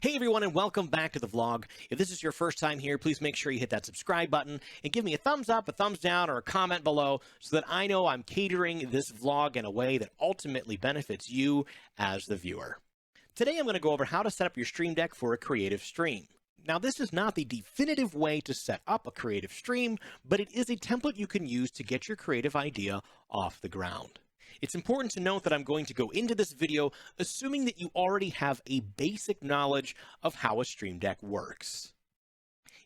Hey everyone, and welcome back to the vlog. If this is your first time here, please make sure you hit that subscribe button and give me a thumbs up, a thumbs down, or a comment below so that I know I'm catering this vlog in a way that ultimately benefits you as the viewer. Today I'm going to go over how to set up your stream deck for a creative stream. Now, this is not the definitive way to set up a creative stream, but it is a template you can use to get your creative idea off the ground. It's important to note that I'm going to go into this video assuming that you already have a basic knowledge of how a Stream Deck works.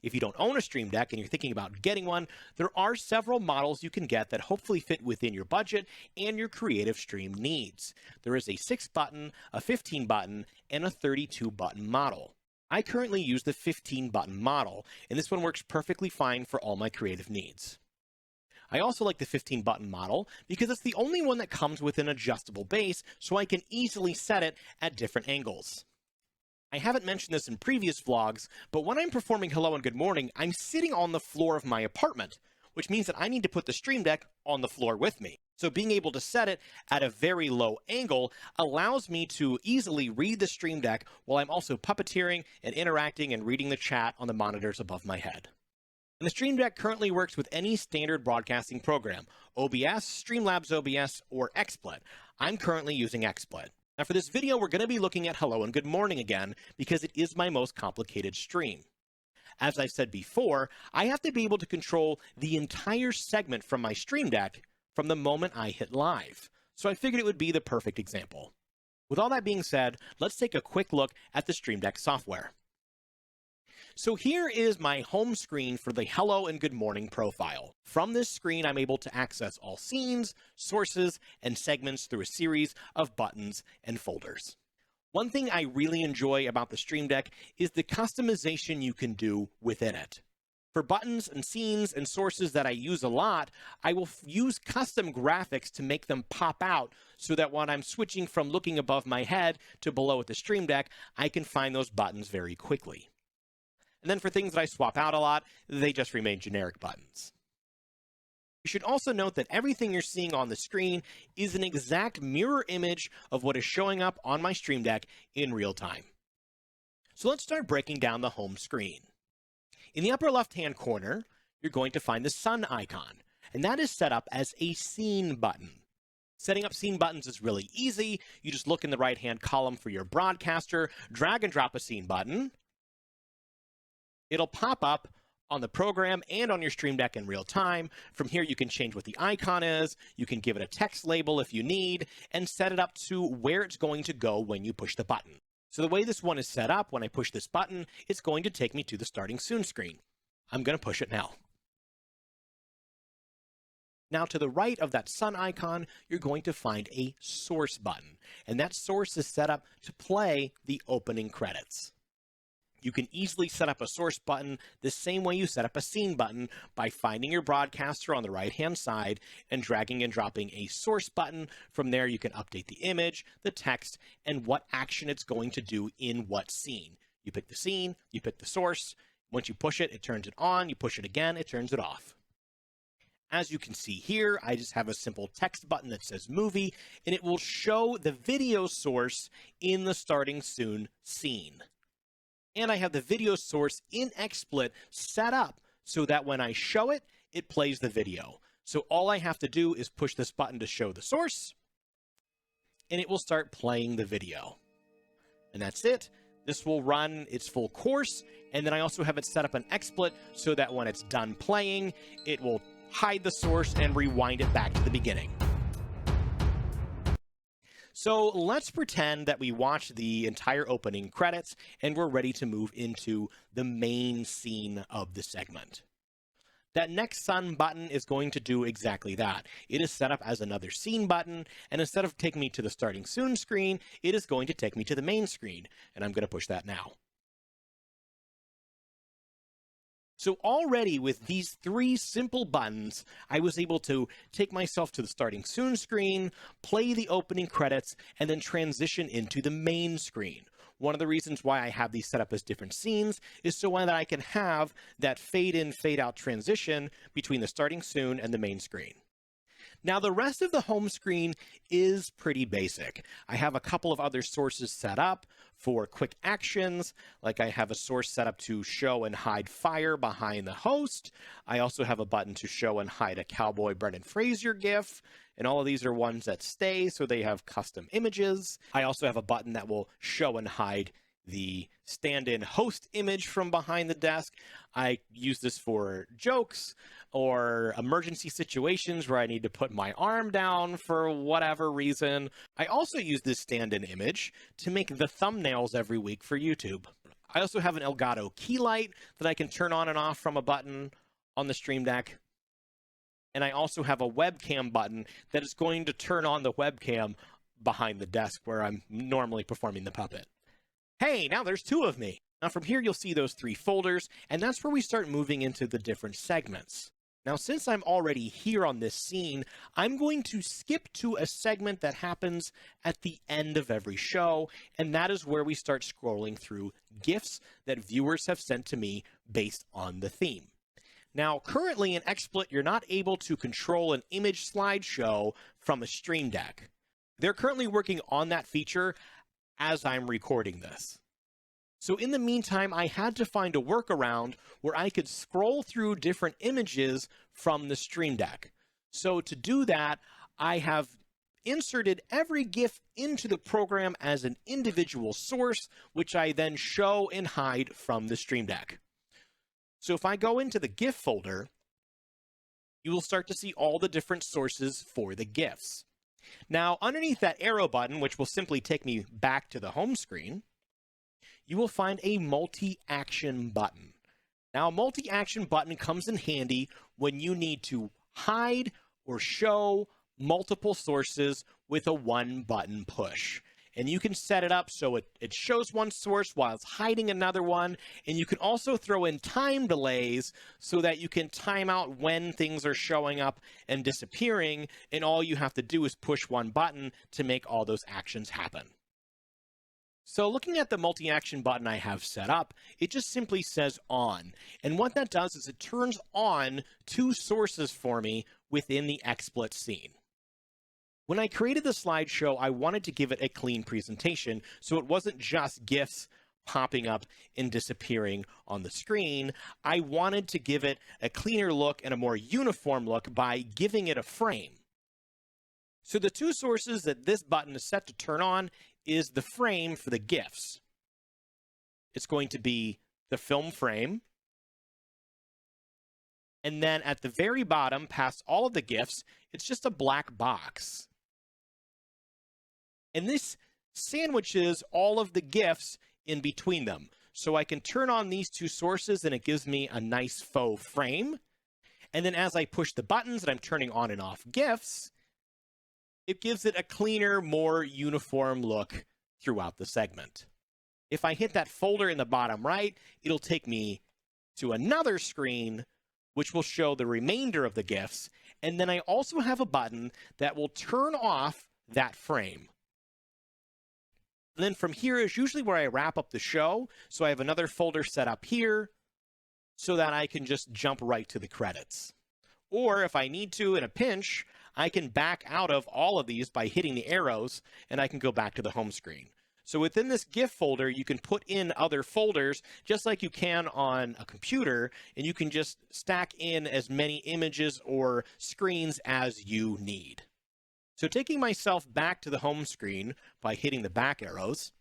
If you don't own a Stream Deck and you're thinking about getting one, there are several models you can get that hopefully fit within your budget and your creative stream needs. There is a 6-button, a 15-button, and a 32-button model. I currently use the 15-button model, and this one works perfectly fine for all my creative needs. I also like the 15-button model because it's the only one that comes with an adjustable base, so I can easily set it at different angles. I haven't mentioned this in previous vlogs, but when I'm performing Hello and Good Morning, I'm sitting on the floor of my apartment, which means that I need to put the Stream Deck on the floor with me. So being able to set it at a very low angle allows me to easily read the Stream Deck while I'm also puppeteering and interacting and reading the chat on the monitors above my head. And the Stream Deck currently works with any standard broadcasting program, OBS, Streamlabs OBS, or XSplit. I'm currently using XSplit. Now for this video, we're going to be looking at Hello and Good Morning again, because it is my most complicated stream. As I said before, I have to be able to control the entire segment from my Stream Deck from the moment I hit live. So I figured it would be the perfect example. With all that being said, let's take a quick look at the Stream Deck software. So here is my home screen for the Hello and Good Morning profile. From this screen, I'm able to access all scenes, sources, and segments through a series of buttons and folders. One thing I really enjoy about the Stream Deck is the customization you can do within it. For buttons and scenes and sources that I use a lot, I will use custom graphics to make them pop out so that when I'm switching from looking above my head to below at the Stream Deck, I can find those buttons very quickly. And then for things that I swap out a lot, they just remain generic buttons. You should also note that everything you're seeing on the screen is an exact mirror image of what is showing up on my Stream Deck in real time. So let's start breaking down the home screen. In the upper left-hand corner, you're going to find the sun icon, and that is set up as a scene button. Setting up scene buttons is really easy. You just look in the right-hand column for your broadcaster, drag and drop a scene button. It'll pop up on the program and on your Stream Deck in real time. From here, you can change what the icon is, you can give it a text label if you need, and set it up to where it's going to go when you push the button. So the way this one is set up, when I push this button, it's going to take me to the starting soon screen. I'm going to push it now. Now to the right of that sun icon, you're going to find a source button, and that source is set up to play the opening credits. You can easily set up a source button the same way you set up a scene button by finding your broadcaster on the right-hand side and dragging and dropping a source button. From there, you can update the image, the text, and what action it's going to do in what scene. You pick the scene, you pick the source. Once you push it, it turns it on. You push it again, it turns it off. As you can see here, I just have a simple text button that says movie, and it will show the video source in the starting soon scene. And I have the video source in XSplit set up so that when I show it, it plays the video. So all I have to do is push this button to show the source, and it will start playing the video. And that's it. This will run its full course, and then I also have it set up in XSplit so that when it's done playing, it will hide the source and rewind it back to the beginning. So let's pretend that we watch the entire opening credits and we're ready to move into the main scene of the segment. That next sun button is going to do exactly that. It is set up as another scene button, and instead of taking me to the starting soon screen, it is going to take me to the main screen, and I'm going to push that now. So already with these 3 simple buttons, I was able to take myself to the starting soon screen, play the opening credits, and then transition into the main screen. One of the reasons why I have these set up as different scenes is so that I can have that fade in, fade out transition between the starting soon and the main screen. Now, the rest of the home screen is pretty basic. I have a couple of other sources set up for quick actions, like I have a source set up to show and hide fire behind the host. I also have a button to show and hide a Cowboy Brendan Fraser gif, and all of these are ones that stay, so they have custom images. I also have a button that will show and hide the stand-in host image from behind the desk. I use this for jokes or emergency situations where I need to put my arm down for whatever reason. I also use this stand-in image to make the thumbnails every week for YouTube. I also have an Elgato key light that I can turn on and off from a button on the Stream Deck. And I also have a webcam button that is going to turn on the webcam behind the desk where I'm normally performing the puppet. Hey, now there's two of me. Now from here you'll see those three folders, and that's where we start moving into the different segments. Now since I'm already here on this scene, I'm going to skip to a segment that happens at the end of every show, and that is where we start scrolling through GIFs that viewers have sent to me based on the theme. Now, currently in XSplit, you're not able to control an image slideshow from a Stream Deck. They're currently working on that feature as I'm recording this. So in the meantime, I had to find a workaround where I could scroll through different images from the Stream Deck. So to do that, I have inserted every GIF into the program as an individual source, which I then show and hide from the Stream Deck. So if I go into the GIF folder, you will start to see all the different sources for the GIFs. Now, underneath that arrow button, which will simply take me back to the home screen, you will find a multi-action button. Now, a multi-action button comes in handy when you need to hide or show multiple sources with a one-button push. And you can set it up so it shows one source while it's hiding another one. And you can also throw in time delays so that you can time out when things are showing up and disappearing. And all you have to do is push one button to make all those actions happen. So looking at the multi-action button I have set up, it just simply says on. And what that does is it turns on two sources for me within the XSplit scene. When I created the slideshow, I wanted to give it a clean presentation, so it wasn't just GIFs popping up and disappearing on the screen. I wanted to give it a cleaner look and a more uniform look by giving it a frame. So the two sources that this button is set to turn on is the frame for the GIFs. It's going to be the film frame. And then at the very bottom, past all of the GIFs, it's just a black box. And this sandwiches all of the GIFs in between them. So I can turn on these two sources and it gives me a nice faux frame. And then as I push the buttons and I'm turning on and off GIFs, it gives it a cleaner, more uniform look throughout the segment. If I hit that folder in the bottom right, it'll take me to another screen, which will show the remainder of the GIFs. And then I also have a button that will turn off that frame. And then from here is usually where I wrap up the show. So I have another folder set up here so that I can just jump right to the credits. Or if I need to in a pinch, I can back out of all of these by hitting the arrows and I can go back to the home screen. So within this GIF folder, you can put in other folders just like you can on a computer, and you can just stack in as many images or screens as you need. So taking myself back to the home screen by hitting the back arrows,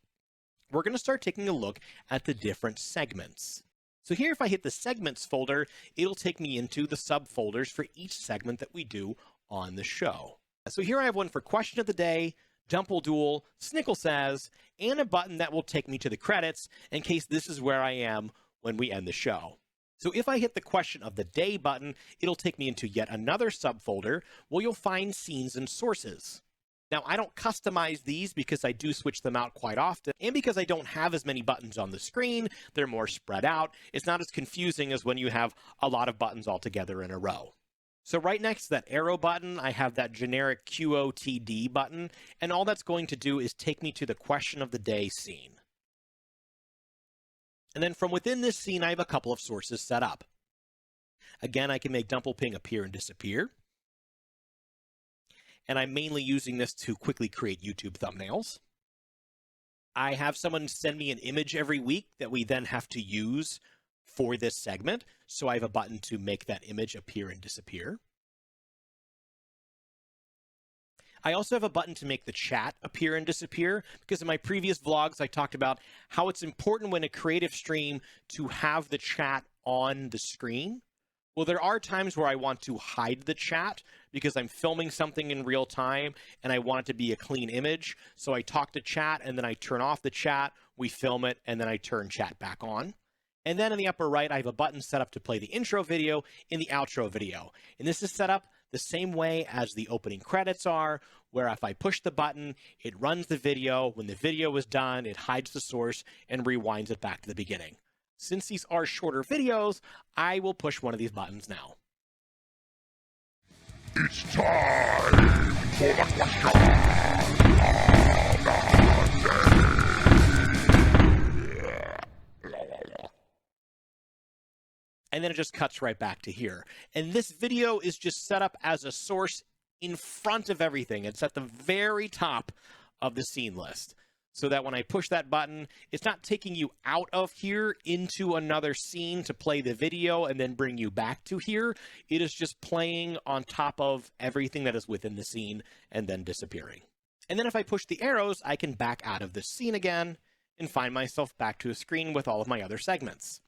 we're going to start taking a look at the different segments. So here, if I hit the segments folder, it'll take me into the subfolders for each segment that we do on the show. So here I have one for question of the day, Dumple Duel, Snickle Says, and a button that will take me to the credits in case this is where I am when we end the show. So if I hit the question of the day button, it'll take me into yet another subfolder where you'll find scenes and sources. Now, I don't customize these because I do switch them out quite often, and because I don't have as many buttons on the screen, they're more spread out. It's not as confusing as when you have a lot of buttons all together in a row. So right next to that arrow button, I have that generic QOTD button, and all that's going to do is take me to the question of the day scene. And then from within this scene, I have a couple of sources set up. Again, I can make Dumple Ping appear and disappear. and I'm mainly using this to quickly create YouTube thumbnails. I have someone send me an image every week that we then have to use for this segment, so I have a button to make that image appear and disappear. I also have a button to make the chat appear and disappear, because in my previous vlogs I talked about how it's important when a creative stream to have the chat on the screen. Well, there are times where I want to hide the chat because I'm filming something in real time and I want it to be a clean image. So I talk to chat and then I turn off the chat, we film it, and then I turn chat back on. And then in the upper right, I have a button set up to play the intro video and the outro video. And this is set up the same way as the opening credits are, where if I push the button, it runs the video. When the video is done, it hides the source and rewinds it back to the beginning. Since these are shorter videos, I will push one of these buttons now. It's time for the question of the day. And then it just cuts right back to here. And this video is just set up as a source in front of everything. It's at the very top of the scene list, so that when I push that button, it's not taking you out of here into another scene to play the video and then bring you back to here. It is just playing on top of everything that is within the scene and then disappearing. And then if I push the arrows, I can back out of this scene again and find myself back to a screen with all of my other segments.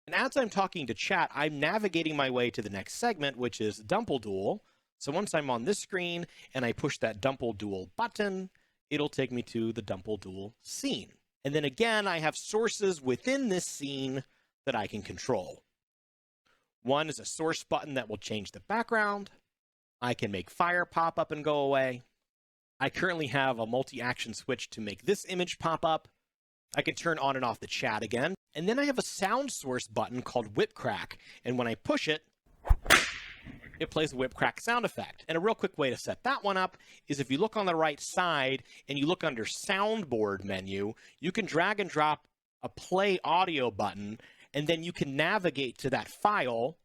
And as I'm talking to chat, I'm navigating my way to the next segment, which is Dumple Duel. So once I'm on this screen and I push that Dumple Duel button, it'll take me to the Dumple Duel scene. And then again, I have sources within this scene that I can control. One is a source button that will change the background. I can make fire pop up and go away. I currently have a multi-action switch to make this image pop up. I can turn on and off the chat again. And then I have a sound source button called Whip Crack. And when I push it, it plays a whip crack sound effect. And a real quick way to set that one up is if you look on the right side and you look under soundboard menu, you can drag and drop a play audio button, and then you can navigate to that file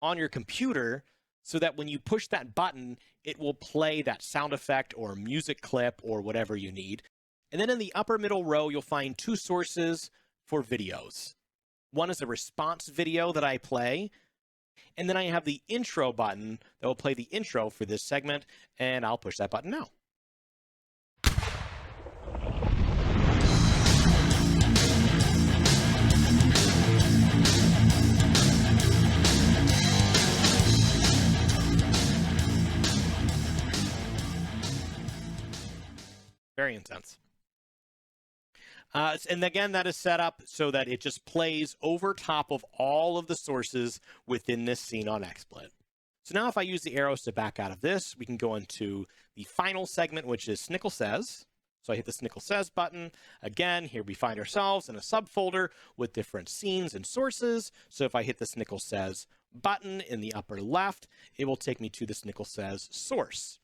on your computer so that when you push that button, it will play that sound effect or music clip or whatever you need. And then in the upper middle row, you'll find two sources for videos. One is a response video that I play, and then I have the intro button that will play the intro for this segment, and I'll push that button now. Very intense. And again, that is set up so that it just plays over top of all of the sources within this scene on XSplit. So now if I use the arrows to back out of this, we can go into the final segment, which is Snickle Says. So I hit the Snickle Says button. Again, here we find ourselves in a subfolder with different scenes and sources. So if I hit the Snickle Says button in the upper left, it will take me to the Snickle Says source.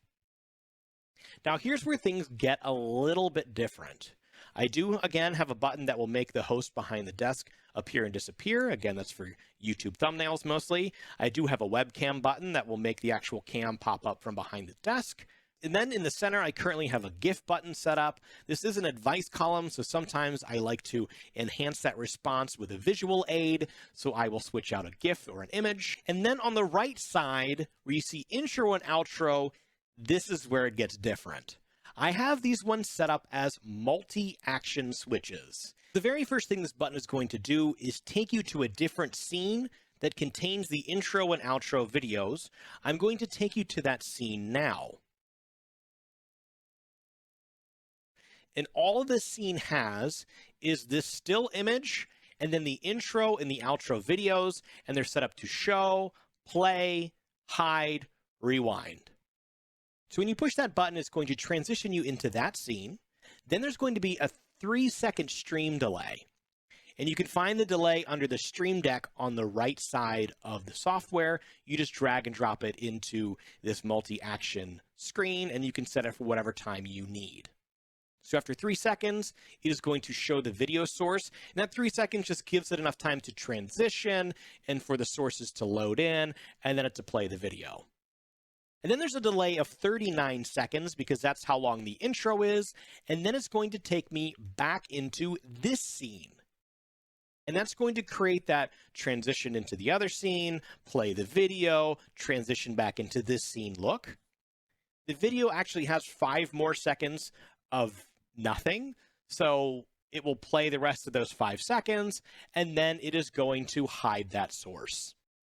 Now here's where things get a little bit different. I do, again, have a button that will make the host behind the desk appear and disappear. Again, that's for YouTube thumbnails mostly. I do have a webcam button that will make the actual cam pop up from behind the desk. And then in the center, I currently have a GIF button set up. This is an advice column, so sometimes I like to enhance that response with a visual aid, so I will switch out a GIF or an image. And then on the right side, where you see intro and outro, this is where it gets different. I have these ones set up as multi-action switches. The very first thing this button is going to do is take you to a different scene that contains the intro and outro videos. I'm going to take you to that scene now. And all this scene has is this still image, and then the intro and the outro videos, and they're set up to show, play, hide, rewind. So when you push that button, it's going to transition you into that scene. Then there's going to be a 3-second stream delay. And you can find the delay under the Stream Deck on the right side of the software. You just drag and drop it into this multi-action screen, and you can set it for whatever time you need. So after 3 seconds, it is going to show the video source. And that 3 seconds just gives it enough time to transition and for the sources to load in, and then it to play the video. And then there's a delay of 39 seconds because that's how long the intro is. And then it's going to take me back into this scene. And that's going to create that transition into the other scene, play the video, transition back into this scene look. The video actually has 5 more seconds of nothing. So it will play the rest of those 5 seconds, and then it is going to hide that source.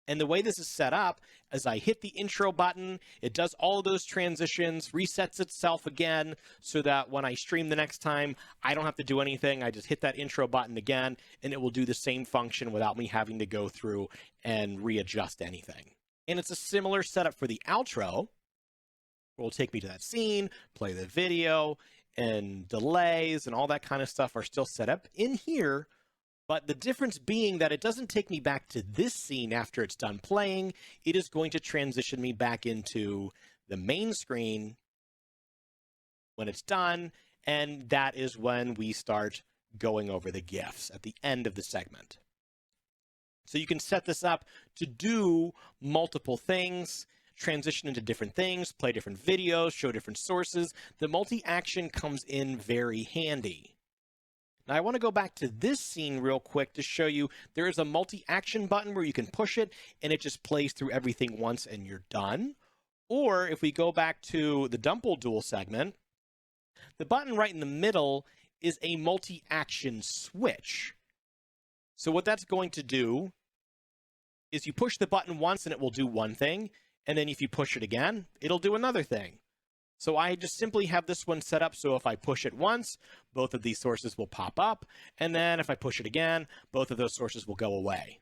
And the way this is set up, as I hit the intro button, it does all of those transitions, resets itself again, so that when I stream the next time, I don't have to do anything. I just hit that intro button again, and it will do the same function without me having to go through and readjust anything. And it's a similar setup for the outro. It will take me to that scene, play the video, and delays and all that kind of stuff are still set up in here. But the difference being that it doesn't take me back to this scene after it's done playing. It is going to transition me back into the main screen when it's done, and that is when we start going over the GIFs at the end of the segment. So you can set this up to do multiple things, transition into different things, play different videos, show different sources. The multi-action comes in very handy. Now, I want to go back to this scene real quick to show you there is a multi-action button where you can push it and it just plays through everything once and you're done. Or if we go back to the Dumble Duel segment, the button right in the middle is a multi-action switch. So what that's going to do is you push the button once and it will do one thing, and then if you push it again, it'll do another thing. So I just simply have this one set up so if I push it once, both of these sources will pop up, and then if I push it again, both of those sources will go away.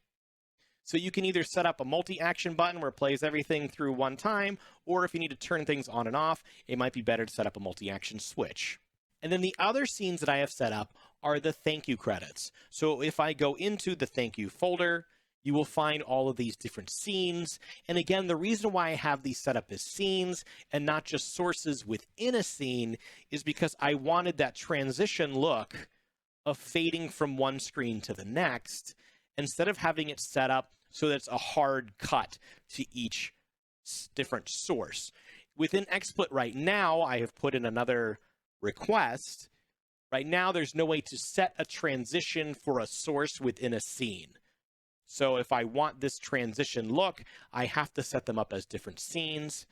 So you can either set up a multi-action button where it plays everything through one time, or if you need to turn things on and off, it might be better to set up a multi-action switch. And then the other scenes that I have set up are the thank you credits. So if I go into the thank you folder, you will find all of these different scenes. And again, the reason why I have these set up as scenes and not just sources within a scene is because I wanted that transition look of fading from one screen to the next, instead of having it set up so that it's a hard cut to each different source. Within XSplit right now, I have put in another request. Right now, there's no way to set a transition for a source within a scene. So if I want this transition look, I have to set them up as different scenes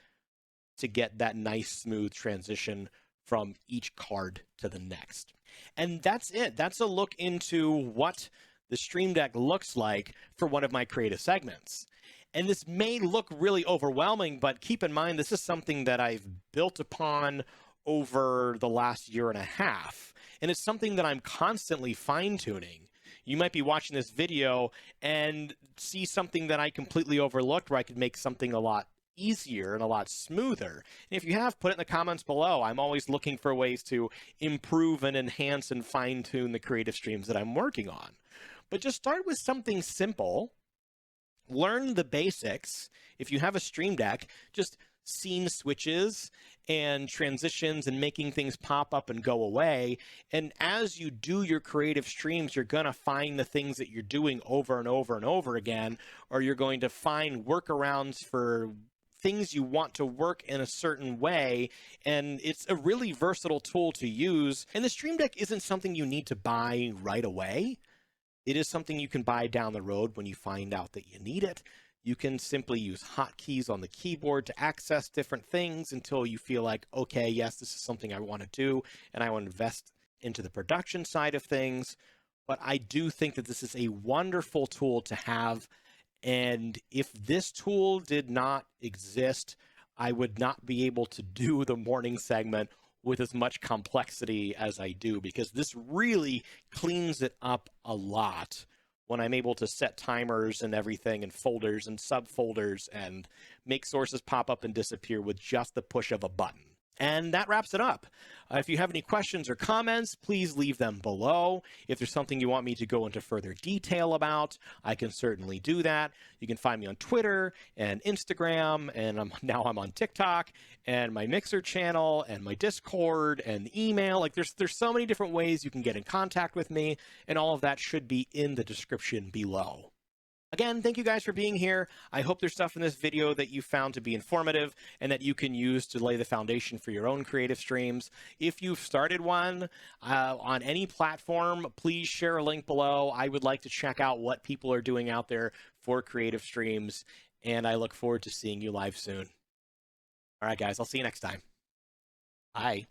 to get that nice smooth transition from each card to the next. And that's it. That's a look into what the Stream Deck looks like for one of my creative segments. And this may look really overwhelming, but keep in mind, this is something that I've built upon over the last year and a half. And it's something that I'm constantly fine-tuning. You might be watching this video and see something that I completely overlooked where I could make something a lot easier and a lot smoother. And if you have, put it in the comments below. I'm always looking for ways to improve and enhance and fine-tune the creative streams that I'm working on. But just start with something simple. Learn the basics. If you have a Stream Deck, just scene switches and transitions and making things pop up and go away. And as you do your creative streams, you're going to find the things that you're doing over and over and over again, or you're going to find workarounds for things you want to work in a certain way. And it's a really versatile tool to use. And the Stream Deck isn't something you need to buy right away. It is something you can buy down the road when you find out that you need it. You can simply use hotkeys on the keyboard to access different things until you feel like, okay, yes, this is something I want to do, and I want to invest into the production side of things. But I do think that this is a wonderful tool to have. And if this tool did not exist, I would not be able to do the morning segment with as much complexity as I do, because this really cleans it up a lot when I'm able to set timers and everything and folders and subfolders and make sources pop up and disappear with just the push of a button. And that wraps it up. If you have any questions or comments, please leave them below. If there's something you want me to go into further detail about, I can certainly do that. You can find me on Twitter and Instagram, and now I'm on TikTok, and my Mixer channel, and my Discord, and email. Like there's so many different ways you can get in contact with me, and all of that should be in the description below. Again, thank you guys for being here. I hope there's stuff in this video that you found to be informative and that you can use to lay the foundation for your own creative streams. If you've started one on any platform, please share a link below. I would like to check out what people are doing out there for creative streams, and I look forward to seeing you live soon. All right, guys, I'll see you next time. Bye.